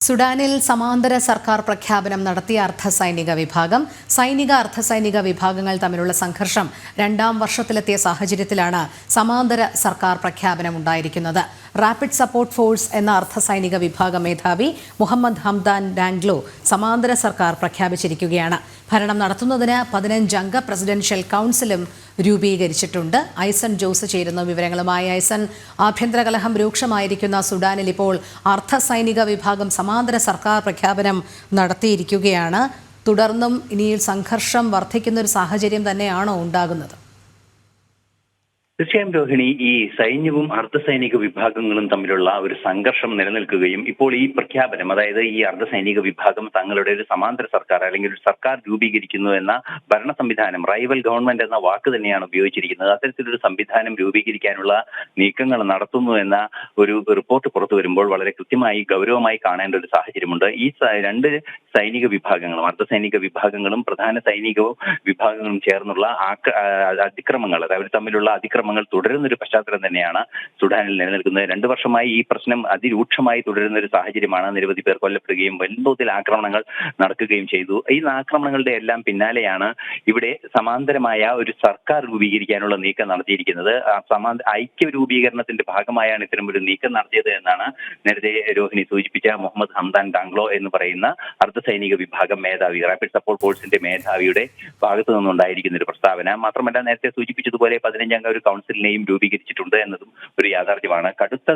സുഡാനിൽ സമാന്തര സർക്കാർ പ്രഖ്യാപനം നടത്തിയ അർദ്ധസൈനിക വിഭാഗം. അർദ്ധസൈനിക വിഭാഗങ്ങൾ തമ്മിലുള്ള സംഘർഷം രണ്ടാം വർഷത്തിലെത്തിയ സാഹചര്യത്തിലാണ് സമാന്തര സർക്കാർ പ്രഖ്യാപനം ഉണ്ടായിരിക്കുന്നത്. റാപ്പിഡ് സപ്പോർട്ട് ഫോഴ്സ് എന്ന അർദ്ധസൈനിക വിഭാഗ മേധാവി മുഹമ്മദ് ഹംദാൻ ഡാങ്ലോ സമാന്തര സർക്കാർ പ്രഖ്യാപിച്ചിരിക്കുകയാണ്. ഭരണം നടത്തുന്നതിന് 15 അംഗ പ്രസിഡൻഷ്യൽ കൗൺസിലും രൂപീകരിച്ചിട്ടുണ്ട്. ഐസൺ ജോസ് ചേരുന്ന വിവരങ്ങളുമായി. ഐസൺ, ആഭ്യന്തര കലഹം രൂക്ഷമായിരിക്കുന്ന സുഡാനിൽ ഇപ്പോൾ അർദ്ധസൈനിക വിഭാഗം സമാന്തര സർക്കാർ പ്രഖ്യാപനം നടത്തിയിരിക്കുകയാണ്. തുടർന്നും ഇനി സംഘർഷം വർദ്ധിക്കുന്ന ഒരു സാഹചര്യം തന്നെയാണോ ഉണ്ടാകുന്നത്? തീർച്ചയായും രോഹിണി, ഈ സൈന്യവും അർദ്ധസൈനിക വിഭാഗങ്ങളും തമ്മിലുള്ള ഒരു സംഘർഷം നിലനിൽക്കുകയും ഇപ്പോൾ ഈ പ്രഖ്യാപനം, അതായത് ഈ അർദ്ധസൈനിക വിഭാഗം തങ്ങളുടെ ഒരു സമാന്തര സർക്കാർ അല്ലെങ്കിൽ ഒരു സർക്കാർ രൂപീകരിക്കുന്നു എന്ന ഭരണ സംവിധാനം, റൈവൽ ഗവൺമെന്റ് എന്ന വാക്ക് തന്നെയാണ് ഉപയോഗിച്ചിരിക്കുന്നത്. അത്തരത്തിലൊരു സംവിധാനം രൂപീകരിക്കാനുള്ള നീക്കങ്ങൾ നടത്തുന്നു എന്ന ഒരു റിപ്പോർട്ട് പുറത്തു വരുമ്പോൾ വളരെ കൃത്യമായി ഗൗരവമായി കാണേണ്ട ഒരു സാഹചര്യമുണ്ട്. ഈ രണ്ട് സൈനിക വിഭാഗങ്ങളും, അർദ്ധസൈനിക വിഭാഗങ്ങളും പ്രധാന സൈനിക വിഭാഗങ്ങളും ചേർന്നുള്ള അതിക്രമങ്ങൾ, അവർ തമ്മിലുള്ള അതിക്രമങ്ങൾ തുടരുന്നൊരു പശ്ചാത്തലം തന്നെയാണ് സുഡാനിൽ നിലനിൽക്കുന്നത്. 2 വർഷമായി ഈ പ്രശ്നം അതിരൂക്ഷമായി തുടരുന്ന ഒരു സാഹചര്യമാണ്. നിരവധി പേർ കൊല്ലപ്പെടുകയും വൻതോതിൽ ആക്രമണങ്ങൾ നടക്കുകയും ചെയ്തു. ഈ ആക്രമണങ്ങളുടെ എല്ലാം പിന്നാലെയാണ് ഇവിടെ സമാന്തരമായ ഒരു സർക്കാർ രൂപീകരിക്കാനുള്ള നീക്കം നടത്തിയിരിക്കുന്നത്. ഐക്യ രൂപീകരണത്തിന്റെ ഭാഗമായാണ് ഇത്തരം ഒരു നീക്കം നടത്തിയത് എന്നാണ് നേരത്തെ രോഹിണി സൂചിപ്പിച്ച മുഹമ്മദ് ഹംദാൻ ഡാങ്ലോ എന്ന് പറയുന്ന അർദ്ധസൈനിക വിഭാഗം മേധാവി, റാപ്പിഡ് സപ്പോർട്ട് ഫോഴ്സിന്റെ മേധാവിയുടെ ഭാഗത്തു നിന്നുണ്ടായിരിക്കുന്ന ഒരു പ്രസ്താവന. മാത്രമല്ല, നേരത്തെ സൂചിപ്പിച്ചതുപോലെ 15 അംഗ ഒരു കൗൺസിലിനെയും രൂപീകരിച്ചിട്ടുണ്ട് എന്നതും ഒരു യാഥാർത്ഥ്യമാണ്. കടുത്ത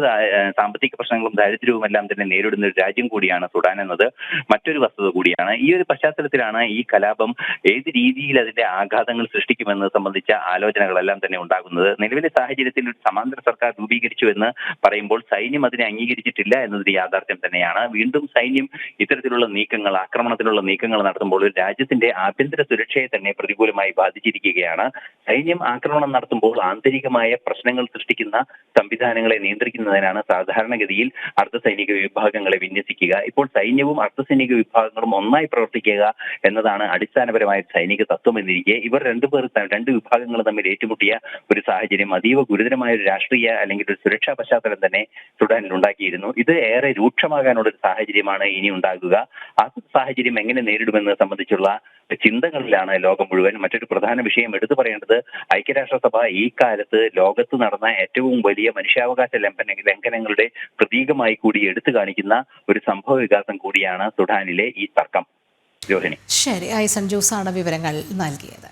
സാമ്പത്തിക പ്രശ്നങ്ങളും ദാരിദ്ര്യവും എല്ലാം തന്നെ നേരിടുന്ന ഒരു രാജ്യം കൂടിയാണ് സുഡാൻ എന്നത് മറ്റൊരു വസ്തുത കൂടിയാണ്. ഈ ഒരു പശ്ചാത്തലത്തിലാണ് ഈ കലാപം ഏത് രീതിയിൽ അതിന്റെ ആഘാതങ്ങൾ സൃഷ്ടിക്കുമെന്നത് സംബന്ധിച്ച ആലോചനകളെല്ലാം തന്നെ ഉണ്ടാകുന്നത്. നിലവിലെ സാഹചര്യത്തിൽ ഒരു സമാന്തര സർക്കാർ രൂപീകരിച്ചു എന്ന് പറയുമ്പോൾ സൈന്യം അതിനെ അംഗീകരിച്ചിട്ടില്ല എന്നതൊരു യാഥാർത്ഥ്യം തന്നെയാണ്. വീണ്ടും സൈന്യം ഇത്തരത്തിലുള്ള നീക്കങ്ങൾ, ആക്രമണത്തിനുള്ള നീക്കങ്ങൾ നടത്തുമ്പോൾ ഒരു രാജ്യത്തിന്റെ ആഭ്യന്തര സുരക്ഷയെ തന്നെ പ്രതികൂലമായി ബാധിച്ചിരിക്കുകയാണ്. സൈന്യം ആക്രമണം നടത്തുമ്പോൾ ആന്തരികമായ പ്രശ്നങ്ങൾ സൃഷ്ടിക്കുന്ന സംവിധാനങ്ങളെ നിയന്ത്രിക്കുന്നതിനാണ് സാധാരണഗതിയിൽ അർദ്ധസൈനിക വിഭാഗങ്ങളെ വിന്യസിക്കുക. ഇപ്പോൾ സൈന്യവും അർദ്ധസൈനിക വിഭാഗങ്ങളും ഒന്നായി പ്രവർത്തിക്കുക എന്നതാണ് അടിസ്ഥാനപരമായ സൈനിക തത്വം എന്നിരിക്കെ രണ്ട് വിഭാഗങ്ങളും തമ്മിൽ ഏറ്റുമുട്ടിയ ഒരു സാഹചര്യം അതീവ ഗുരുതരമായ ഒരു രാഷ്ട്രീയ അല്ലെങ്കിൽ ഒരു സുരക്ഷാ പശ്ചാത്തലം തന്നെ സുഡാനിൽ ഉണ്ടാക്കിയിരുന്നു. ഇത് ഏറെ രൂക്ഷമാകാനുള്ള ഒരു സാഹചര്യമാണ് ഇനി ഉണ്ടാകുക. ആ സാഹചര്യം എങ്ങനെ നേരിടുമെന്നത് സംബന്ധിച്ചുള്ള ചിന്തകളിലാണ് ലോകം മുഴുവൻ. മറ്റൊരു പ്രധാന വിഷയം എടുത്തു പറയേണ്ടത്, ഐക്യരാഷ്ട്രസഭ ഈ കാലത്ത് ലോകത്ത് നടന്ന ഏറ്റവും വലിയ മനുഷ്യാവകാശ ലംഘനങ്ങളുടെ പ്രതീകമായി കൂടി എടുത്തു കാണിക്കുന്ന ഒരു സംഭവ വികാസം കൂടിയാണ് സുഡാനിലെ ഈ തർക്കം. രോഹിണി, ശരി, ഐസൺ ജോസാണ് വിവരങ്ങൾ നൽകിയത്.